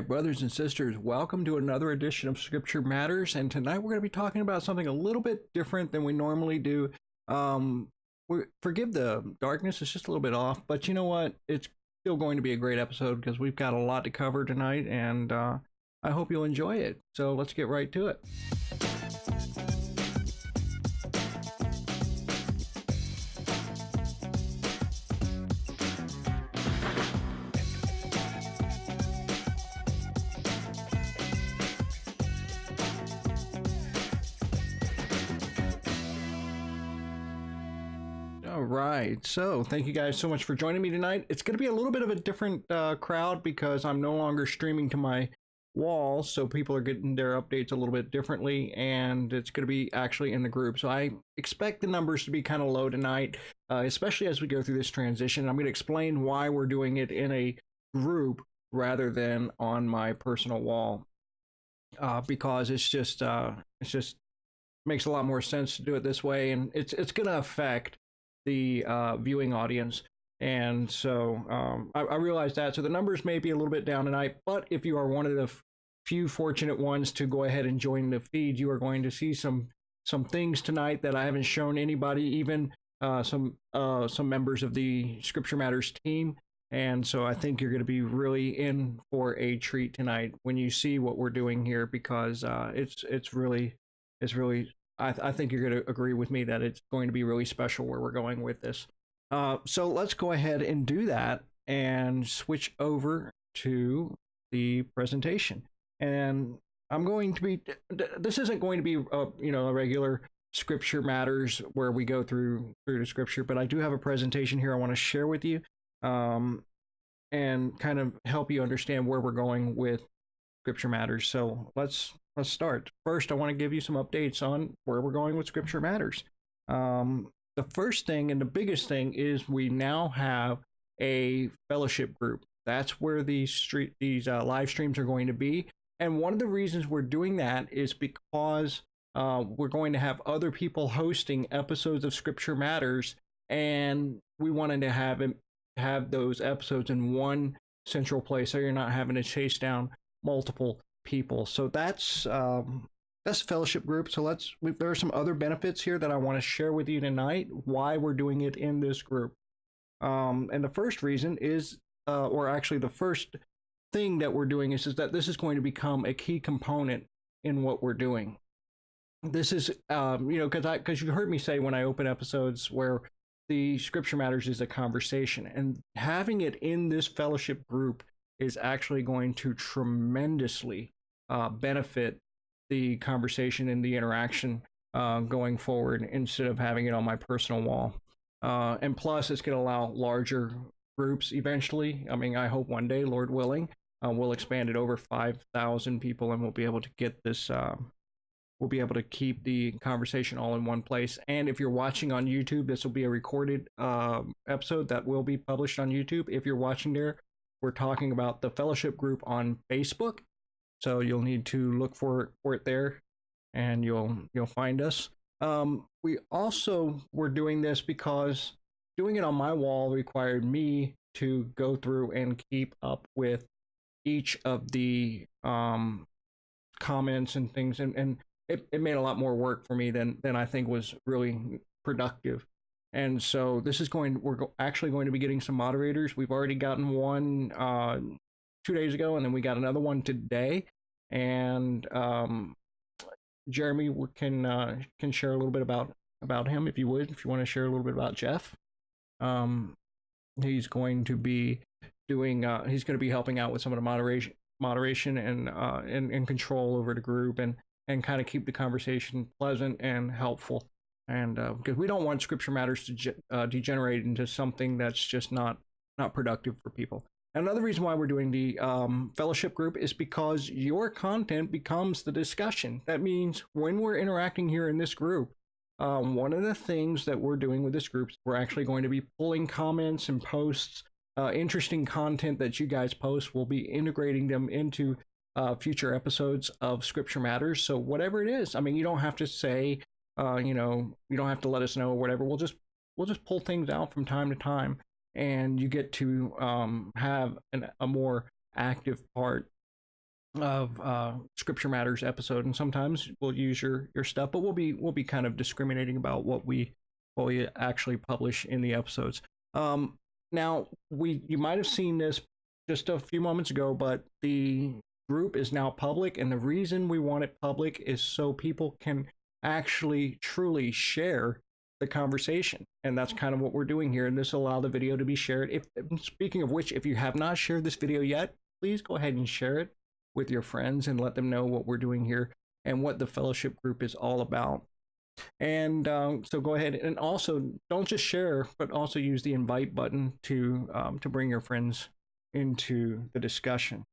right, brothers and sisters, welcome to another edition of Scripture Matters. And tonight we're going to be talking about something a little bit different than we normally do. Um, Forgive the darkness, it's just a little bit off, but you know what? It's still going to be a great episode because we've got a lot to cover tonight, and I hope you'll enjoy it. So let's get right to it. All right. So thank you guys so much for joining me tonight. It's going to be a little bit of a different crowd because I'm no longer streaming to my wall. So people are getting their updates a little bit differently, and it's going to be actually in the group. So I expect the numbers to be kind of low tonight, especially as we go through this transition. I'm going to explain why we're doing it in a group rather than on my personal wall, because it's just makes a lot more sense to do it this way, and it's going to affect the viewing audience. And so I realize that. So the numbers may be a little bit down tonight, but if you are one of the few fortunate ones to go ahead and join the feed, you are going to see some things tonight that I haven't shown anybody, even some members of the Scripture Matters team. And so I think you're going to be really in for a treat tonight when you see what we're doing here, because it's really I think you're going to agree with me that it's going to be really special where we're going with this. So let's go ahead and do that and switch over to the presentation. And I'm going to be, this isn't going to be a regular Scripture Matters where we go through the scripture, but I do have a presentation here I want to share with you, and kind of help you understand where we're going with Scripture Matters. So let's start. First, I want to give you some updates on where we're going with Scripture Matters. The first thing and the biggest thing is we now have a fellowship group. That's where these live streams are going to be. And one of the reasons we're doing that is because we're going to have other people hosting episodes of Scripture Matters, and we wanted to have those episodes in one central place, so you're not having to chase down multiple people. So that's fellowship group. So there are some other benefits here that I want to share with you tonight, why we're doing it in this group. And the first reason is, or actually the first thing that we're doing is that this is going to become a key component in what we're doing. This is, because you heard me say when I open episodes where the Scripture Matters is a conversation, and having it in this fellowship group is actually going to tremendously benefit the conversation and the interaction going forward, instead of having it on my personal wall. And plus, it's going to allow larger groups eventually. I mean, I hope one day, Lord willing, we'll expand it over 5,000 people, and we'll be able to get this. We'll be able to keep the conversation all in one place. And if you're watching on YouTube, this will be a recorded episode that will be published on YouTube. If you're watching there, we're talking about the fellowship group on Facebook. So you'll need to look for it there, and you'll find us. We also were doing this because doing it on my wall required me to go through and keep up with each of the comments and things, and it made a lot more work for me than I think was really productive. And so we're actually going to be getting some moderators. We've already gotten one 2 days ago, and then we got another one today. And Jeremy can share a little bit about him, if you want to share a little bit about Jeff. He's going to be helping out with some of the moderation and control over the group, and kind of keep the conversation pleasant and helpful. And because we don't want Scripture Matters to degenerate into something that's just not productive for people. Another reason why we're doing the fellowship group is because your content becomes the discussion. That means when we're interacting here in this group, one of the things that we're doing with this group is we're actually going to be pulling comments and posts, interesting content that you guys post. We'll be integrating them into future episodes of Scripture Matters. So whatever it is, I mean, you don't have to say, you don't have to let us know or whatever. We'll just pull things out from time to time, and you get to have a more active part of Scripture Matters episode, and sometimes we'll use your stuff, but we'll be kind of discriminating about what we actually publish in the episodes. Now you might have seen this just a few moments ago, but the group is now public, and the reason we want it public is so people can actually truly share the conversation, and that's kind of what we're doing here. And this will allow the video to be shared. If speaking of which, if you have not shared this video yet, please go ahead and share it with your friends and let them know what we're doing here and what the fellowship group is all about. And so go ahead, and also don't just share, but also use the invite button to bring your friends into the discussion.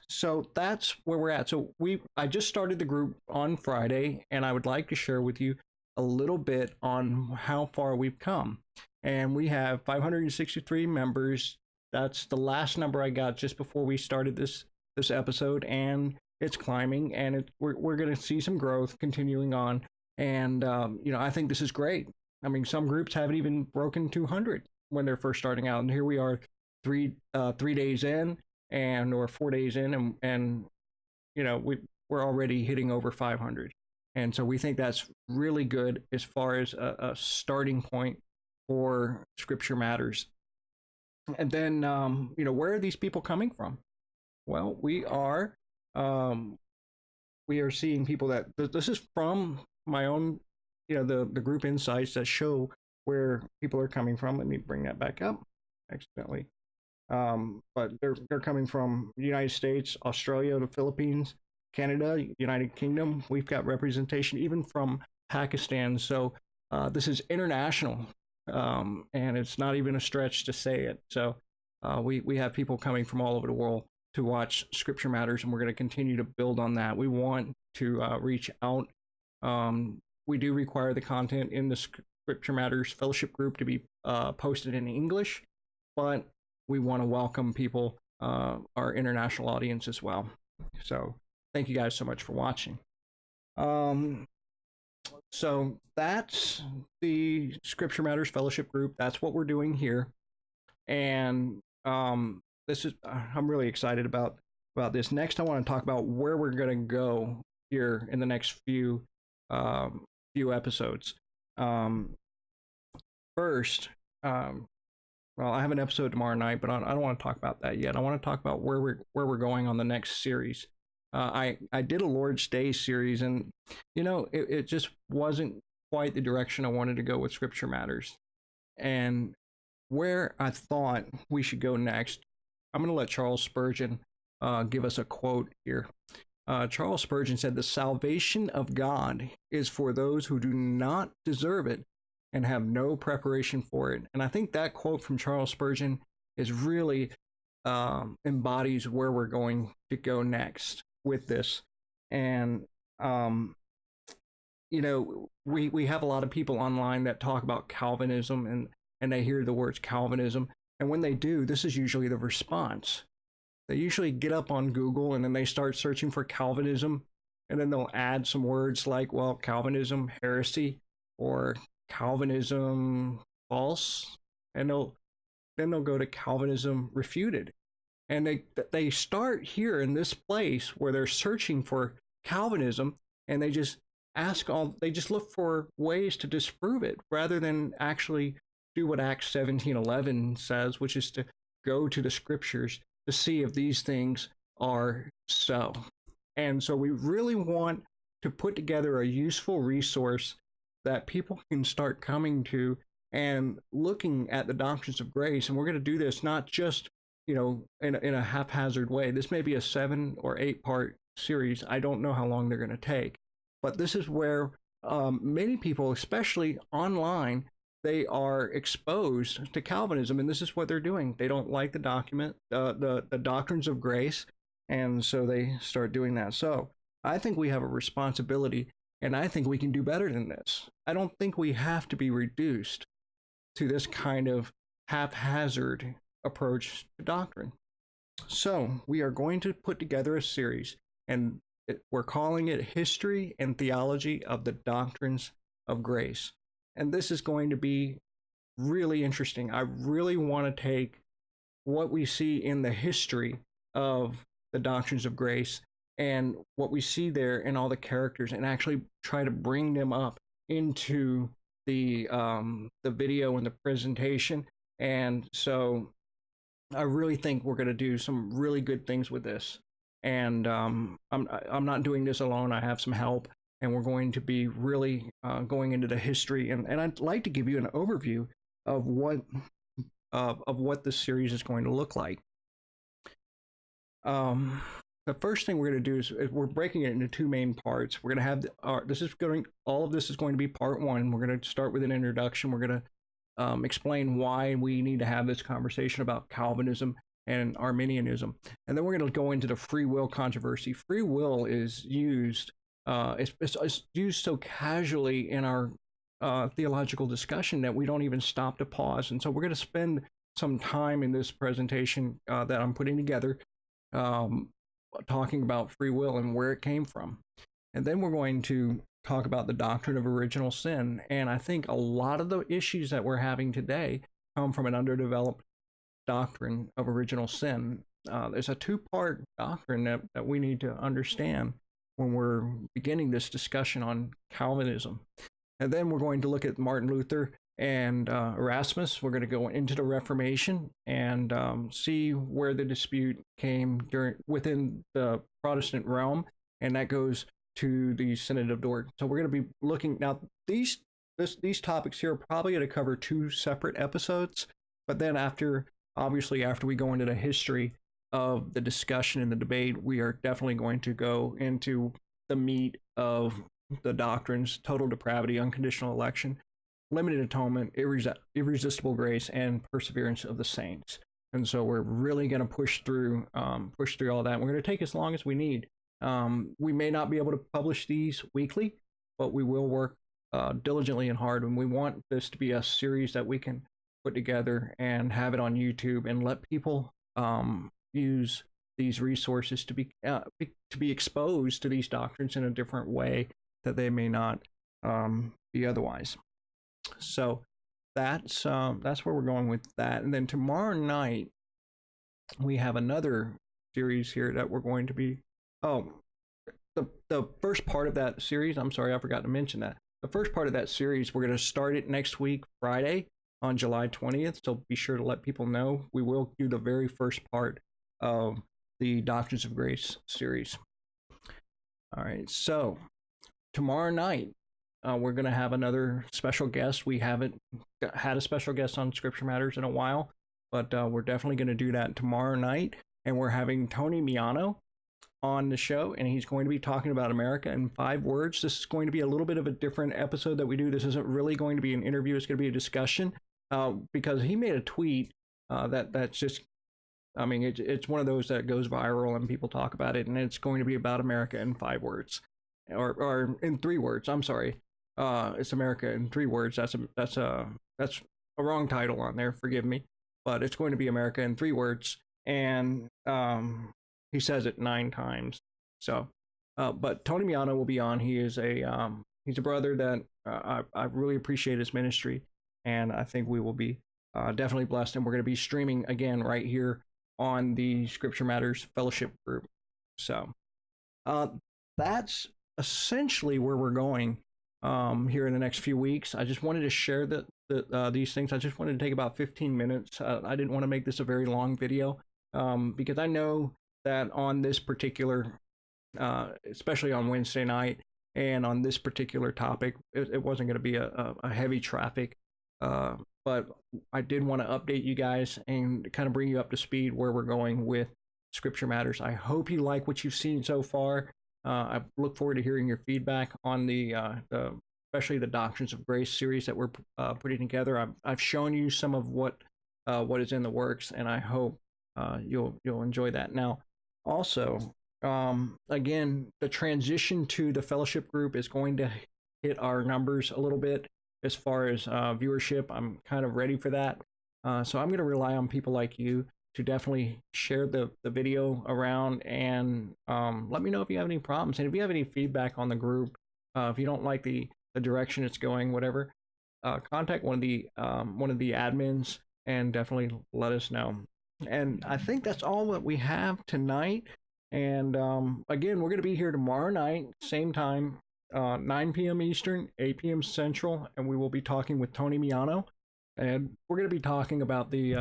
So that's where we're at. So I just started the group on Friday, and I would like to share with you a little bit on how far we've come. And we have 563 members. That's the last number I got just before we started this episode, and it's climbing, and we're going to see some growth continuing on. And I think this is great. I mean, some groups haven't even broken 200 when they're first starting out, and here we are, 3 days in, or 4 days in, and we're already hitting over 500. And so we think that's really good as far as a starting point for Scripture Matters. And then where are these people coming from? Well, we are seeing people that this is from my own, the group insights that show where people are coming from. Let me bring that back up accidentally. But they're coming from the United States, Australia, the Philippines, Canada, United Kingdom. We've got representation even from Pakistan. So this is international, and it's not even a stretch to say it. So we have people coming from all over the world to watch Scripture Matters, and we're going to continue to build on that. We want to reach out. We do require the content in the Scripture Matters Fellowship group to be posted in English, but we want to welcome people, our international audience as well. So thank you guys so much for watching. So that's the Scripture Matters Fellowship group. That's what we're doing here. And I'm really excited about this. Next, I want to talk about where we're going to go here in the next few episodes. First, well, I have an episode tomorrow night, but I don't want to talk about that yet. I want to talk about where we're going on the next series. I did a Lord's Day series, and it just wasn't quite the direction I wanted to go with Scripture Matters. And where I thought we should go next, I'm going to let Charles Spurgeon give us a quote here. Charles Spurgeon said, "The salvation of God is for those who do not deserve it and have no preparation for it." And I think that quote from Charles Spurgeon is really embodies where we're going to go next with this. And we have a lot of people online that talk about Calvinism, and they hear the words Calvinism, and when they do, this is usually the response. They usually get up on Google and then they start searching for Calvinism, and then they'll add some words like, well, Calvinism heresy or Calvinism false, and then they'll go to Calvinism refuted. And they start here in this place where they're searching for Calvinism, and they just look for ways to disprove it rather than actually do what Acts 17:11 says, which is to go to the scriptures to see if these things are so. And so we really want to put together a useful resource that people can start coming to and looking at the doctrines of grace. And we're going to do this not just in a haphazard way. This may be a 7 or 8 part series. I don't know how long they're going to take, but this is where many people, especially online, they are exposed to Calvinism, and this is what they're doing. They don't like the doctrines of grace, and so they start doing that. So I think we have a responsibility, and I think we can do better than this. I don't think we have to be reduced to this kind of haphazard approach to doctrine. So we are going to put together a series, and we're calling it History and Theology of the Doctrines of Grace. And this is going to be really interesting. I really want to take what we see in the history of the doctrines of grace and what we see there in all the characters, and actually try to bring them up into the video and the presentation. And so I really think we're going to do some really good things with this. And I'm not doing this alone. I have some help, and we're going to be really going into the history. And I'd like to give you an overview of what this series is going to look like. The first thing we're going to do is we're breaking it into two main parts. We're going to have all of this is going to be part one. We're going to start with an introduction. We're going to explain why we need to have this conversation about Calvinism and Arminianism, and then we're going to go into the free will controversy. Free will is used it's used so casually in our theological discussion that we don't even stop to pause. And so we're going to spend some time in this presentation that I'm putting together talking about free will and where it came from. And then we're going to talk about the doctrine of original sin. And I think a lot of the issues that we're having today come from an underdeveloped doctrine of original sin. There's a two-part doctrine that we need to understand when we're beginning this discussion on Calvinism. And then we're going to look at Martin Luther and Erasmus. We're going to go into the Reformation and see where the dispute came within the Protestant realm, and that goes to the Synod of Dort. So we're going to be looking now. These topics here are probably going to cover two separate episodes, but then after we go into the history of the discussion and the debate, we are definitely going to go into the meat of the doctrines: total depravity, unconditional election, limited atonement, irresistible grace, and perseverance of the saints. And so we're really going to push through all that. We're going to take as long as we need. We may not be able to publish these weekly, but we will work diligently and hard. And we want this to be a series that we can put together and have it on YouTube and let people use these resources to be exposed to these doctrines in a different way that they may not be otherwise. So that's where we're going with that. And then tomorrow night we have another series here that we're going to be the first part of that series. I'm sorry, I forgot to mention that. The first part of that series, we're going to start it next week, Friday, on July 20th. So be sure to let people know. We will do the very first part of the Doctrines of Grace series. All right, so tomorrow night, we're going to have another special guest. We haven't had a special guest on Scripture Matters in a while, but we're definitely going to do that tomorrow night. And we're having Tony Miano on the show, and he's going to be talking about America in 5 words. This is going to be a little bit of a different episode that we do. This isn't really going to be an interview. It's going to be a discussion because he made a tweet that's just, I mean, it's one of those that goes viral and people talk about it, and it's going to be about America in 5 words, or in 3 words. I'm sorry. It's America in 3 words. That's a wrong title on there. Forgive me, but it's going to be America in 3 words, and he says it 9 times. So, but Tony Miano will be on. He is he's a brother that I really appreciate his ministry, and I think we will be definitely blessed. And we're going to be streaming again right here on the Scripture Matters Fellowship group. So that's essentially where we're going here in the next few weeks. I just wanted to share these things. I just wanted to take about 15 minutes. I didn't want to make this a very long video because I know that on this particular, especially on Wednesday night and on this particular topic, it wasn't going to be a heavy traffic. But I did want to update you guys and kind of bring you up to speed where we're going with Scripture Matters. I hope you like what you've seen so far. I look forward to hearing your feedback on especially the Doctrines of Grace series that we're putting together. I've shown you some of what is in the works, and I hope you'll enjoy that. Now, also, again, the transition to the fellowship group is going to hit our numbers a little bit as far as viewership. I'm kind of ready for that. So I'm going to rely on people like you to definitely share the video around and let me know if you have any problems. And if you have any feedback on the group, if you don't like the direction it's going, whatever, contact one of the admins and definitely let us know. And I think that's all that we have tonight. And again, we're going to be here tomorrow night, same time, 9 p.m. Eastern, 8 p.m. Central, and we will be talking with Tony Miano, and we're going to be talking about the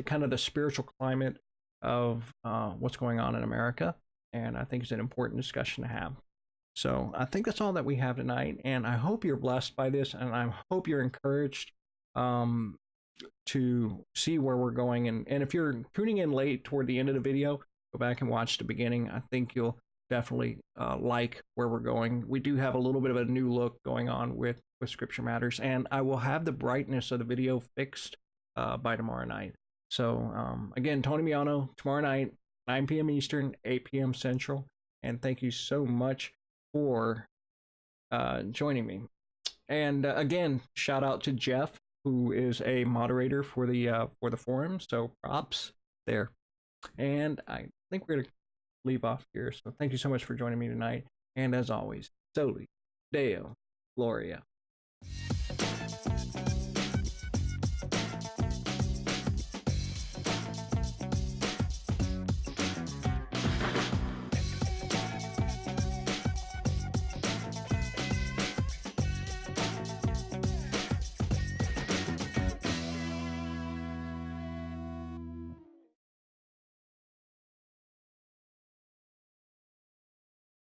kind of the spiritual climate of what's going on in America, and I think it's an important discussion to have. So I think that's all that we have tonight, and I hope you're blessed by this, and I hope you're encouraged um, to see where we're going. And if you're tuning in late toward the end of the video, go back and watch the beginning. I think you'll definitely like where we're going. We do have a little bit of a new look going on with Scripture Matters, and I will have the brightness of the video fixed by tomorrow night. So again, Tony Miano, tomorrow night, 9 p.m. Eastern, 8 p.m. Central, and thank you so much for joining me. And again, shout out to Jeff, who is a moderator for the forum. So props there. And I think we're gonna leave off here. So thank you so much for joining me tonight. And as always, Soli Deo Gloria.